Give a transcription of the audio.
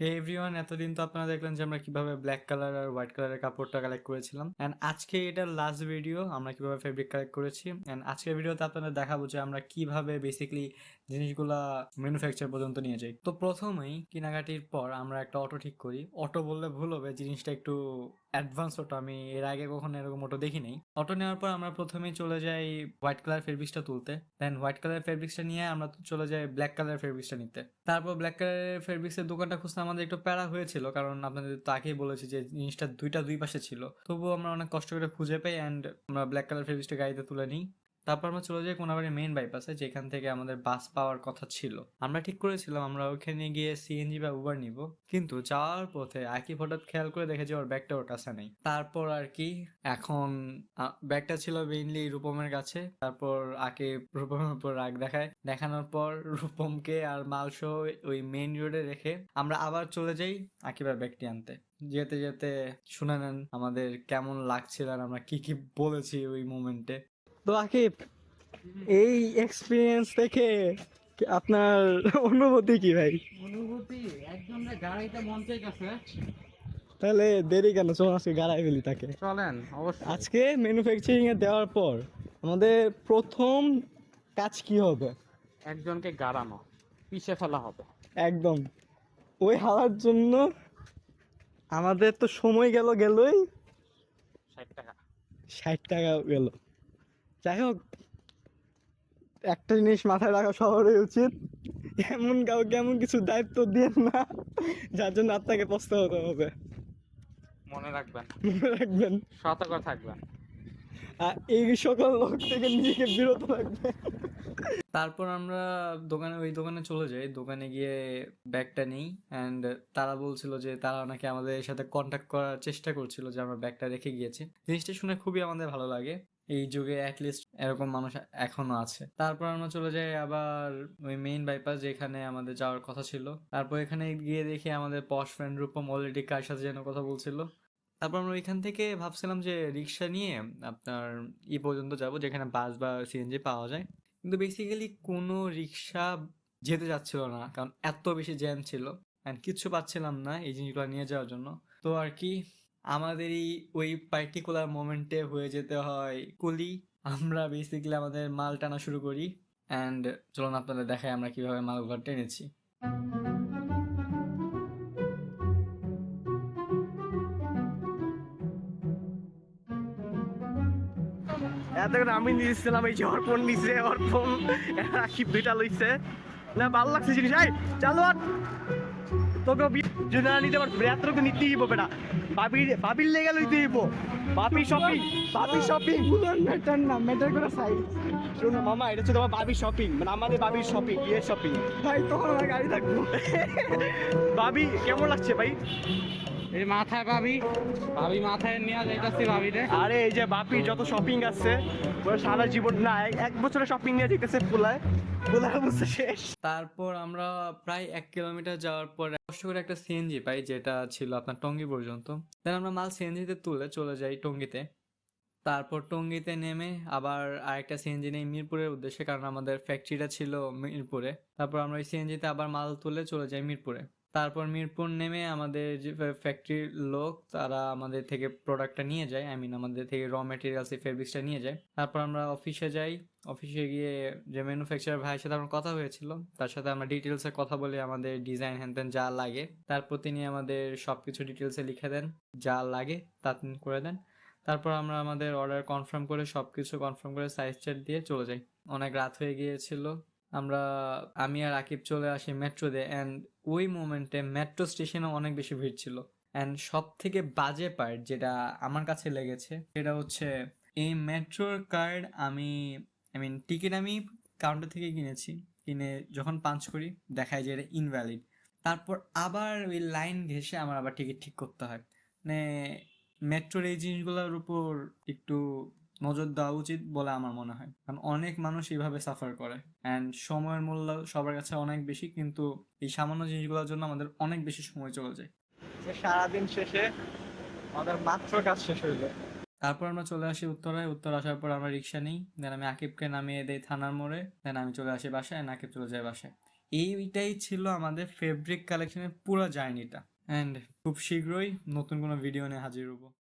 হে everyone, এতদিন তো আপনারা দেখলেন যে আমরা কিভাবে ব্ল্যাক কালার আর হোয়াইট কালারের কাপড়টা কালেক্ট করেছিলাম। অ্যান্ড আজকে এটার লাস্ট ভিডিও, আমরা কিভাবে ফেব্রিক কালেক্ট করেছি। অ্যান্ড আজকের ভিডিওতে আপনাদের দেখাবো যে আমরা কিভাবে বেসিক্যালি জিনিসগুলা ম্যানুফ্যাকচার পর্যন্ত নিয়ে যাই। তো প্রথমেই কেনাকাটির পর আমরা একটা অটো ঠিক করি। অটো বললে ভুল হবে, জিনিসটা একটু অ্যাডভান্স অটো, আমি এর আগে কখনো এরকম অটো দেখি নাই। অটো নেওয়ার পর আমরা প্রথমেই চলে যাই হোয়াইট কালার ফেব্রিক্সটা তুলতে। দেন হোয়াইট কালার ফেব্রিক্সটা নিয়ে আমরা চলে যাই ব্ল্যাক কালার ফেব্রিক্সটা নিতে। তারপর ব্ল্যাক কালারের ফেব্রিক্সের দোকানটা খুঁজতে আমাদের একটু প্যারা হয়েছিল, কারণ আপনাদের তো আগেই বলেছি যে জিনিসটা দুই পাশে ছিল। তবুও আমরা অনেক কষ্ট করে খুঁজে পাই অ্যান্ড আমরা ব্ল্যাক কালার ফেব্রিক্সটা গাড়িতে তুলে নিই। তারপর আমরা চলে যাই কোনাবাড়ি মেইন বাইপাসে, যেখান থেকে আমাদের বাস পাওয়ার কথা ছিল। আমরা ঠিক করেছিলাম আমরা ওইখানে গিয়ে সিএনজি বা উবার নিব, কিন্তু যাওয়ার পথে আকিব হঠাৎ খেয়াল করে দেখে যে ওর ব্যাগটা ওর কাছে নেই। তারপর আর কি, এখন ব্যাগটা ছিল মেইনলি রূপমের কাছে। তারপর আকিব রূপমের উপর রাগ দেখায়, দেখানোর পর রূপমকে আর মালসহ ওই মেইন রোডে রেখে আমরা আবার চলে যাই আকিবের ব্যাগটি আনতে। যেতে যেতে শুনে নেন আমাদের কেমন লাগছিল আর আমরা কি কি বলেছি ওই মোমেন্টে। তো আকিব, এই এক্সপিরিয়েন্স থেকে আপনার অনুভূতি কি ভাই? অনুভূতি একজনের গাড়িতে মন চাইতেছে। তাহলে দেরি কেন, চলুন আজকে গাড়াই ফেলি তাকে। চলেন অবশ্যই। আজকে ম্যানুফ্যাকচারিং এ দেওয়ার পর আমাদের প্রথম কাজ কি হবে? একজনকে গাড়ানো, পিষে ফেলা হবে। একদম ওই হাওয়ার জন্য আমাদের তো সময় গেলই 60 টাকা। 60 টাকা গেল। যাই হোক, একটা জিনিস মাথায় রাখা সবারই উচিত, এমন কাউকে এমন কিছু দায়িত্ব দিয়ে না যার জন্য আপনাকে পস্তাতে হবে। মনে রাখবেন, মনে রাখবেন, সতর্ক থাকবেন। আর এই সকল লোক থেকে নিজেকে বিরত রাখবেন। তারপর আমরা ওই দোকানে চলে যাই। দোকানে গিয়ে ব্যাগটা নিই অ্যান্ড তারা বলছিল যে তারা নাকি আমাদের সাথে কন্ট্যাক্ট করার চেষ্টা করছিল যে আমরা ব্যাগটা রেখে গিয়েছি। জিনিসটা শুনে খুবই আমাদের ভালো লাগে, এই যুগে অ্যাটলিস্ট এরকম মানুষ এখনো আছে। তারপর আমরা চলে যাই আবার ওই মেইন বাইপাস যেখানে আমাদের যাওয়ার কথা ছিল। তারপর এখানে গিয়ে দেখি আমাদের পশ ফ্রেন্ড রূপম অলরেডি কার সাথে যেন কথা বলছিল। তারপর আমরা ওইখান থেকে ভাবছিলাম যে রিক্সা নিয়ে আপনার পর্যন্ত যাব, যেখানে বাস বা সিএনজি পাওয়া যায়। কিন্তু বেসিক্যালি কোনো রিক্সা যেতে যাচ্ছিল না, কারণ এত বেশি জ্যাম ছিল অ্যান্ড কিচ্ছু পাচ্ছিলাম না এই জিনিসগুলো নিয়ে যাওয়ার জন্য। তো আর কি, আমাদেরই ওই পার্টিকুলার মোমেন্টে হয়ে যেতে হয় কুলি। আমরা বেসিক্যালি আমাদের মাল টানা শুরু করি অ্যান্ড চলুন আপনাদের দেখাই আমরা কিভাবে মালগুলো টেনেছি। এতক্ষণ আমি নিয়েছিলাম, এই যে অর্পণ নিছে, অর্পণ রাখি দুইটা লইছে না, ভালো লাগছে জিনিস। এই চালু আর তোকে যদি না নিতে পারছো এত তো নিতেই হইব বেটা। বাবির লেগে লইতে হইব। বাবি শপিং, বাবি শপিং ম্যাটার না, ম্যাটার করে সাইজ। শোনো মামা, এটা হচ্ছে তোমার বাবি শপিং, মানে আমাদের বাবির শপিং, ইয়ে শপিং। ভাই তখন আমার গাড়ি থাকবো। বাবি কেমন লাগছে ভাই? এই মাথায় ভাবি, ভাবি মাথায় নিয়ে যাইতাছি ভাবি রে। আরে এই যে বাপির যত শপিং আছে ওরা সারা জীবন না, এক বছরের শপিং নিয়ে যেতেছে পুলায় বুঝছে শেষ। তারপর আমরা প্রায় 1 কিলোমিটার যাওয়ার পর কষ্ট করে একটা সিএনজি পাই, যেটা ছিল আপনার টঙ্গী পর্যন্ত। দেন আমরা মাল সিএনজিতে তুলে চলে যাই টঙ্গীতে। তারপর টঙ্গীতে নেমে আবার আরেকটা সিএনজি নেই মিরপুরের উদ্দেশ্যে, কারণ আমাদের ফ্যাক্টরিটা ছিল মিরপুরে। তারপর আমরা ওই সিএনজিতে আবার মাল তুলে চলে যাই মিরপুরে। তারপর মিরপুর নেমে আমাদের যে ফ্যাক্টরির লোক তারা আমাদের থেকে প্রোডাক্টটা নিয়ে যায়, আমাদের থেকে র মেটেরিয়ালস এই ফেব্রিক্সটা নিয়ে যায়। তারপর আমরা অফিসে যাই। অফিসে গিয়ে যে ম্যানুফ্যাকচারার ভাইয়ের সাথে আমার কথা হয়েছিল, তার সাথে আমরা ডিটেলসে কথা বলে আমাদের ডিজাইন হ্যান যা লাগে, তারপর তিনি আমাদের সব কিছু ডিটেলসে লিখে দেন, যা লাগে তা তিনি করে দেন। তারপর আমরা আমাদের অর্ডার কনফার্ম করে সব কিছু কনফার্ম করে সাইজ চার্ট দিয়ে চলে যাই। অনেক রাত হয়ে গিয়েছিল। আমি আর আকিব চলে আসি মেট্রোতে অ্যান্ড ওই মোমেন্টে মেট্রো স্টেশনে অনেক বেশি ভিড় ছিল। অ্যান্ড সব থেকে বাজে পার্ট যেটা আমার কাছে লেগেছে সেটা হচ্ছে এই মেট্রোর কার্ড টিকিট আমি কাউন্টার থেকে কিনেছি। কিনে যখন পাঞ্চ করি দেখায় যে এটা ইনভ্যালিড। তারপর আবার ওই লাইন ঘেঁষে আমার আবার টিকিট ঠিক করতে হয়। মানে মেট্রোর এই জিনিসগুলোর উপর একটু নজর দেওয়া উচিত বলে আমার মনে হয়, কারণ অনেক মানুষ এইভাবে সাফার করে অ্যান্ড সময়ের মূল্য সবার কাছে অনেক বেশি, কিন্তু এই সামান্য জিনিসগুলোর জন্য আমাদের অনেক বেশি সময় চলে যায়। সারাদিন শেষে আমাদের মাত্র কাজ শেষ হইলো। তারপর আমরা চলে আসি উত্তরায়। উত্তর আসার পর আমরা রিক্সা নিই। দেন আমি আকিবকে নামিয়ে দেই থানার মোড়ে। দেন আমি চলে আসি বাসায়, আকিব চলে যায় বাসায়। এইটাই ছিল আমাদের ফেব্রিক কালেকশনের পুরো জার্নিটা। অ্যান্ড খুব শীঘ্রই নতুন কোনো ভিডিও নিয়ে হাজির হবো।